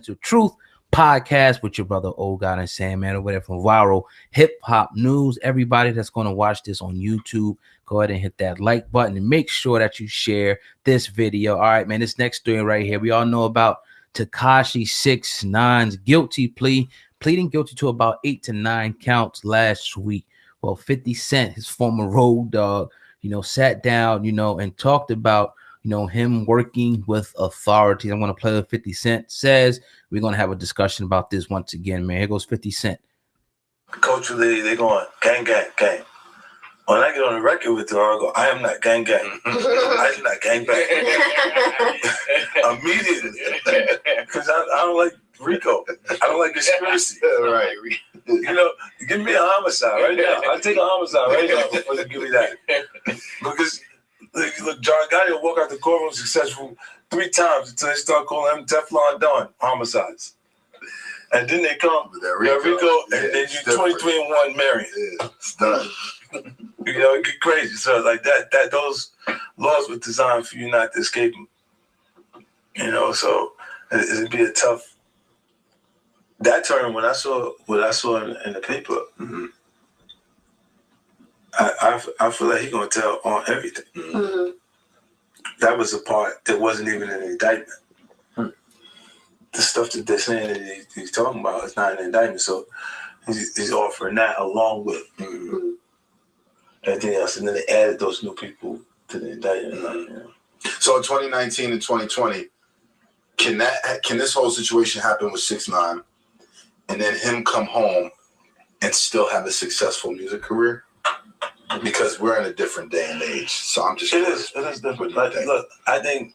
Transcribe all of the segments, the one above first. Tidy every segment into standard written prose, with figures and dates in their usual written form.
Uncensored Truth podcast with your brother Old God and SamAnt over there from Viral Hip Hop News. Everybody that's going to watch this on YouTube, go ahead and hit that like button and make sure that you share this video. All right, man, this next story right here, we all know about Tekashi 6ix9ine's guilty plea, pleading guilty to about 8 to 9 counts last week. Well, 50 Cent, his former road dog, sat down, and talked about, him working with authorities. I'm going to play what 50 Cent says. We're going to have a discussion about this once again, man. Here goes 50 Cent. Culturally, they're going, gang, gang, gang. When I get on the record with them, I go, I am not gang, gang. I do not gang bang. Immediately. Because I don't like RICO. I don't like conspiracy. Right. Give me a homicide right now. I'll take a homicide right now before you give me that. Because, look, John Gotti will walk out the courtroom successful 3 times until they start calling him Teflon Don homicides. And then they come with that RICO and then you 23-1 Marion. Yeah, it's done. It get crazy. So like that those laws were designed for you not to escape them. So it'd be a tough. That term, when I saw what I saw in the paper, I feel like he's gonna tell on everything. That was a part that wasn't even an indictment. The stuff that they're saying that he's talking about is not an indictment. So he's offering that along with everything else, and then they added those new people to the indictment. So in 2019 and 2020, can this whole situation happen with 6ix9ine, and then him come home and still have a successful music career? Because we're in a different day and age. So I'm just it is different. Look, I think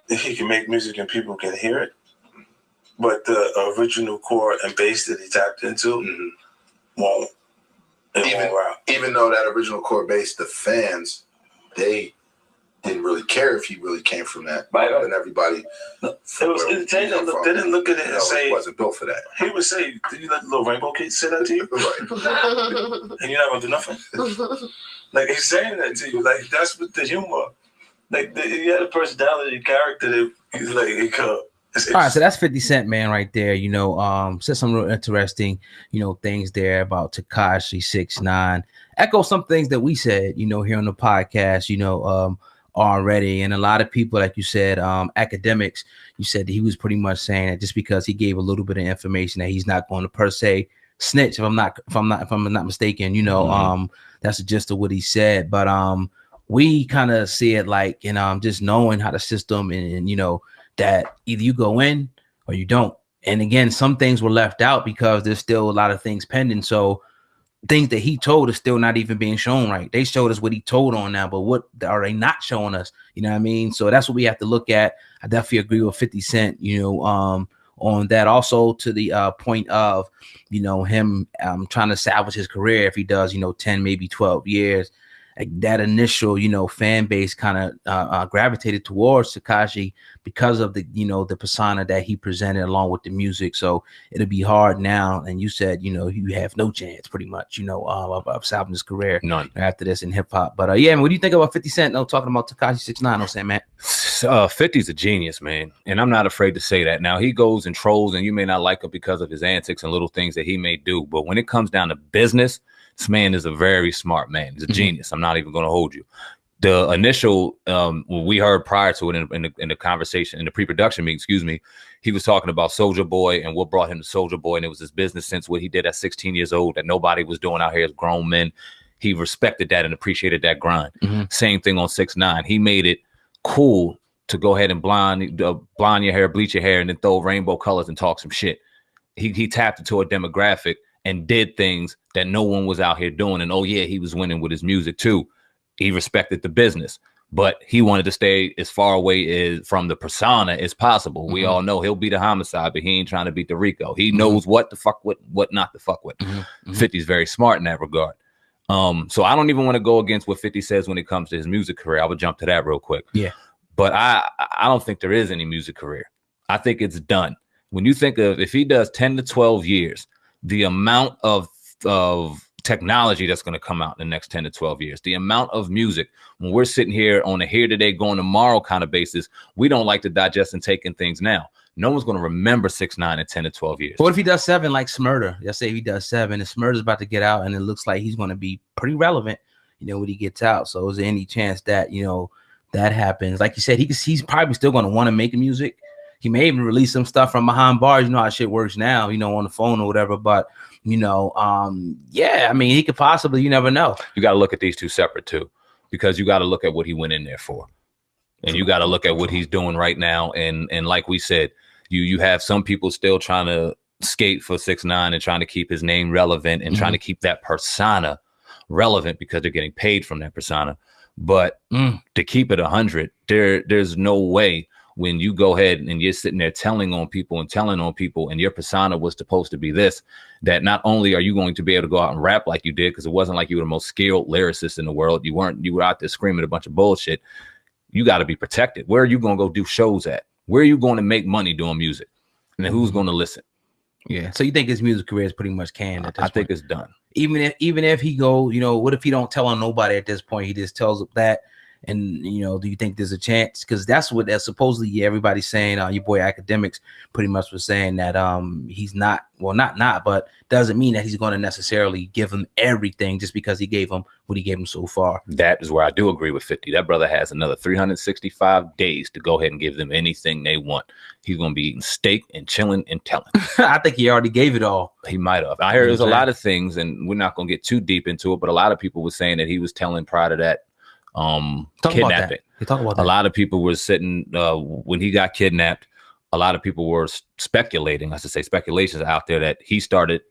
he can make music and people can hear it, but the original core and bass that he tapped into won't. Even though that original core bass, the fans, they didn't really care if he really came from that. Right. And everybody. It was entertaining. They didn't look at it and say, he wasn't built for that. He would say, did you let the little rainbow kid say that to you? Right. And you're not going to do nothing? Like, he's saying that to you. Like, that's what the humor. Like, he had a personality, character that he's like, he could. All right, so that's 50 Cent, man, right there. Said some real interesting, things there about Tekashi 6ix9ine. Echo some things that we said, here on the podcast, already. And a lot of people, like you said, academics, you said that he was pretty much saying that just because he gave a little bit of information that he's not going to per se snitch. If I'm not mistaken, that's the gist of what he said. But we kind of see it like, just knowing how the system and that either you go in or you don't. And again, some things were left out because there's still a lot of things pending. So things that he told is still not even being shown right. They showed us what he told on now, but what are they not showing us? You know what I mean? So that's what we have to look at. I definitely agree with 50 Cent, on that. Also to the point of, him trying to salvage his career if he does, 10, maybe 12 years. Like that initial, fan base kind of gravitated towards Tekashi because of the, the persona that he presented along with the music. So it'll be hard now. And you said, you have no chance pretty much, of salvaging his career. None. After this in hip hop. But yeah, man, what do you think about 50 Cent? Talking about Tekashi 6ix9ine, SamAnt. 50's a genius, man. And I'm not afraid to say that. Now he goes and trolls and you may not like him because of his antics and little things that he may do. But when it comes down to business, this man is a very smart man. He's a genius. I'm not even going to hold you. The initial, we heard prior to it in the conversation, in the pre-production meeting, he was talking about Soulja Boy and what brought him to Soulja Boy. And it was his business sense, what he did at 16 years old that nobody was doing out here as grown men. He respected that and appreciated that grind. Same thing on 6ix9ine. He made it cool to go ahead and blonde your hair, bleach your hair, and then throw rainbow colors and talk some shit. He tapped into a demographic and did things that no one was out here doing. And oh yeah, he was winning with his music too. He respected the business, but he wanted to stay as far away from the persona as possible. We all know he'll beat a homicide, but he ain't trying to beat the RICO. He knows what to fuck with, what not to fuck with. 50's very smart in that regard. So I don't even want to go against what 50 says when it comes to his music career. I would jump to that real quick. Yeah. But I don't think there is any music career. I think it's done. When you think of if he does 10 to 12 years, the amount of technology that's going to come out in the next 10 to 12 years, the amount of music, when we're sitting here on a here today, going tomorrow kind of basis, we don't like to digest and take in things now. No one's going to remember 6ix9ine in 10 to 12 years. What if he does 7 like Smurder? Let's say he does 7 and Smurder's about to get out and it looks like he's going to be pretty relevant, you know, when he gets out. So is there any chance that, you know, that happens? Like you said, he's probably still going to want to make music. He may even release some stuff from behind bars. You know how shit works now, you know, on the phone or whatever. But, you know, yeah, I mean, he could possibly, you never know. You got to look at these two separate too, because you got to look at what he went in there for. And you got to look at what he's doing right now. And like we said, you have some people still trying to skate for 6ix9ine and trying to keep his name relevant and trying to keep that persona relevant because they're getting paid from that persona. But to keep it 100, there's no way when you go ahead and you're sitting there telling on people and your persona was supposed to be this, that not only are you going to be able to go out and rap like you did, because it wasn't like you were the most skilled lyricist in the world. You were out there screaming a bunch of bullshit. You got to be protected. Where are you going to go do shows at? Where are you going to make money doing music? And then who's going to listen? Yeah. So you think his music career is pretty much canned at this point? I think it's done. Even if he go, you know, what if he don't tell on nobody at this point? He just tells that. And, you know, do you think there's a chance? Because that's what supposedly everybody's saying. Your boy Academics pretty much was saying that he's not, well, not, but doesn't mean that he's going to necessarily give him everything just because he gave him what he gave him so far. That is where I do agree with 50. That brother has another 365 days to go ahead and give them anything they want. He's going to be eating steak and chilling and telling. I think he already gave it all. He might have. I heard there's a lot of things, and we're not going to get too deep into it, but a lot of people were saying that he was telling prior to that kidnapping. Talk about that. A lot of people were sitting when he got kidnapped. A lot of people were speculating, I should say, speculations out there that he started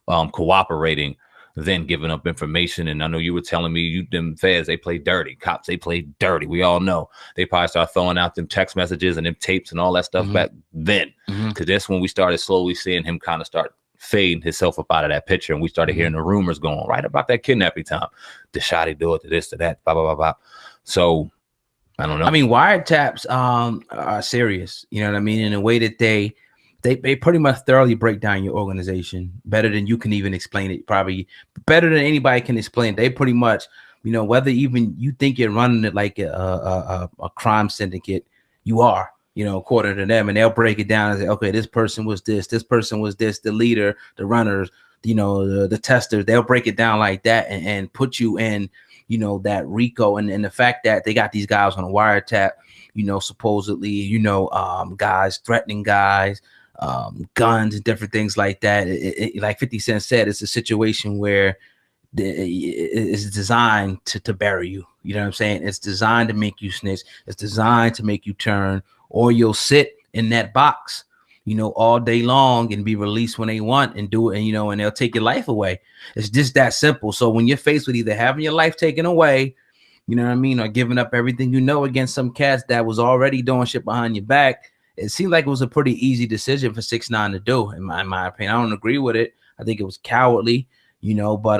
cooperating, then giving up information. And I know you were telling me them feds, they play dirty. Cops, they play dirty. We all know they probably start throwing out them text messages and them tapes and all that stuff back then, because that's when we started slowly seeing him kind of start fading himself up out of that picture, and we started hearing the rumors going right about that kidnapping time. The shotty do it, to this, to that, blah, blah, blah, blah. So I don't know. I mean, wiretaps are serious, you know what I mean, in a way that they pretty much thoroughly break down your organization better than you can even explain it, probably better than anybody can explain. They pretty much, you know, whether even you think you're running it like a crime syndicate, you are, you know, according to them, and they'll break it down and say, okay, this person was this person was this, the leader, the runners, you know, the testers. They'll break it down like that and put you in, you know, that RICO, and the fact that they got these guys on a wiretap, you know, supposedly, you know, guys threatening guys, guns and different things like that. Like 50 Cent said, it's a situation where it's designed to bury you. You know what I'm saying? It's designed to make you snitch. It's designed to make you turn, or you'll sit in that box, you know, all day long and be released when they want and do it. And, you know, and they'll take your life away. It's just that simple. So when you're faced with either having your life taken away, you know what I mean, or giving up everything, you know, against some cats that was already doing shit behind your back, it seemed like it was a pretty easy decision for 6ix9ine to do, in my opinion. I don't agree with it. I think it was cowardly, you know, but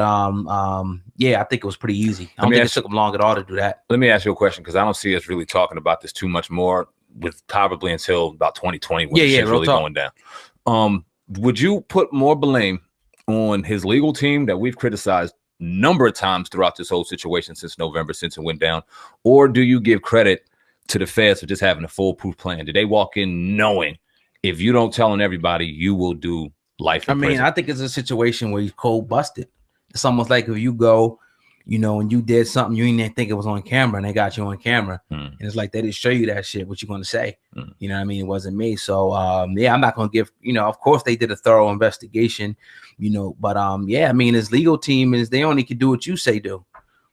yeah, I think it was pretty easy. I don't think it took them long at all to do that. Let me ask you a question, because I don't see us really talking about this too much more, with probably until about 2020 when shit's really going down. Would you put more blame on his legal team that we've criticized a number of times throughout this whole situation since November, since it went down, or do you give credit to the feds for just having a foolproof plan? Did they walk in knowing if you don't tell on everybody, you will do life in prison? I think it's a situation where he's cold busted. It's almost like if you go, you know, and you did something, you didn't think it was on camera, and they got you on camera. And it's like, they didn't show you that shit. What you going to say? You know what I mean? It wasn't me. So, yeah, I'm not going to give, you know, of course they did a thorough investigation, you know, but yeah, I mean, his legal team they only can do what you say do.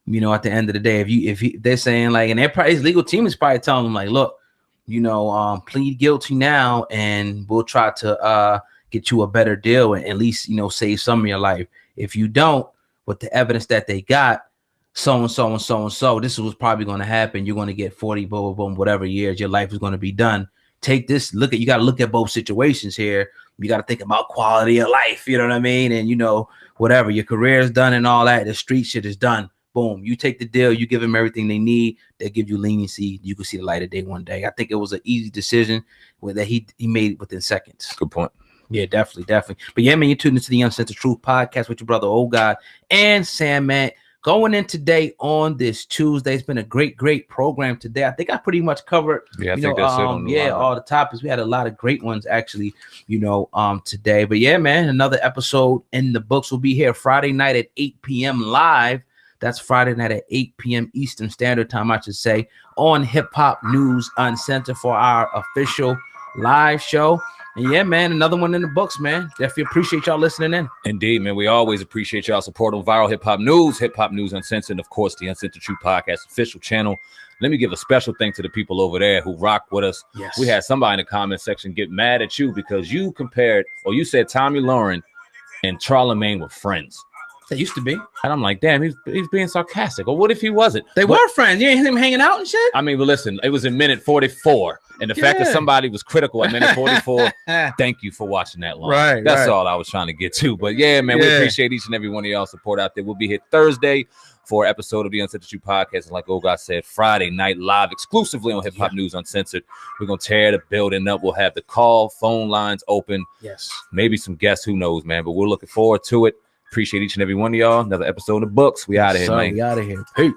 You know, at the end of the day, if they're saying like, and his legal team is probably telling them like, look, you know, plead guilty now, and we'll try to get you a better deal and at least, you know, save some of your life. If you don't, with the evidence that they got, so and so and so and so, this is what's probably going to happen. You're going to get 40, boom, boom, whatever years your life is going to be done. Take this, you got to look at both situations here. You got to think about quality of life. You know what I mean? And, you know, whatever, your career is done and all that, the street shit is done. Boom, you take the deal, you give them everything they need, they'll give you leniency, you can see the light of day one day. I think it was an easy decision that he made within seconds. Good point. Yeah, definitely. But yeah, man, you're tuned into the Uncensored Truth podcast with your brother, Old God, and SamAnt. Going in today on this Tuesday, it's been a great program today. I think I pretty much covered, I think that's it on the lineup. all the topics. We had a lot of great ones actually, today. But yeah, man, another episode in the books. Will be here Friday night at 8 p.m. live. That's Friday night at 8 p.m. Eastern Standard Time, I should say, on Hip Hop News Uncensored for our official live show. And yeah, man, another one in the books, man. Definitely appreciate y'all listening in. Indeed, man. We always appreciate y'all support on Viral Hip Hop News Uncensored, and of course, the Uncensored Truth Podcast official channel. Let me give a special thank to the people over there who rock with us. Yes. We had somebody in the comment section get mad at you because you compared, or you said Tommy Lauren and Charlamagne were friends. They used to be. And I'm like, damn, he's being sarcastic. Or what if he wasn't? They were friends. You ain't hear them hanging out and shit? I mean, but listen, it was in minute 44. And the fact that somebody was critical at minute 44, thank you for watching that long. Right. That's all I was trying to get to. But yeah, man, we appreciate each and every one of y'all support out there. We'll be here Thursday for an episode of the Uncensored Truth Podcast. And like Old God said, Friday night live exclusively on Hip Hop News Uncensored. We're going to tear the building up. We'll have the phone lines open. Yes. Maybe some guests, who knows, man. But we're looking forward to it. Appreciate each and every one of y'all. Another episode of the books. We out of here, man. We out of here. Peace.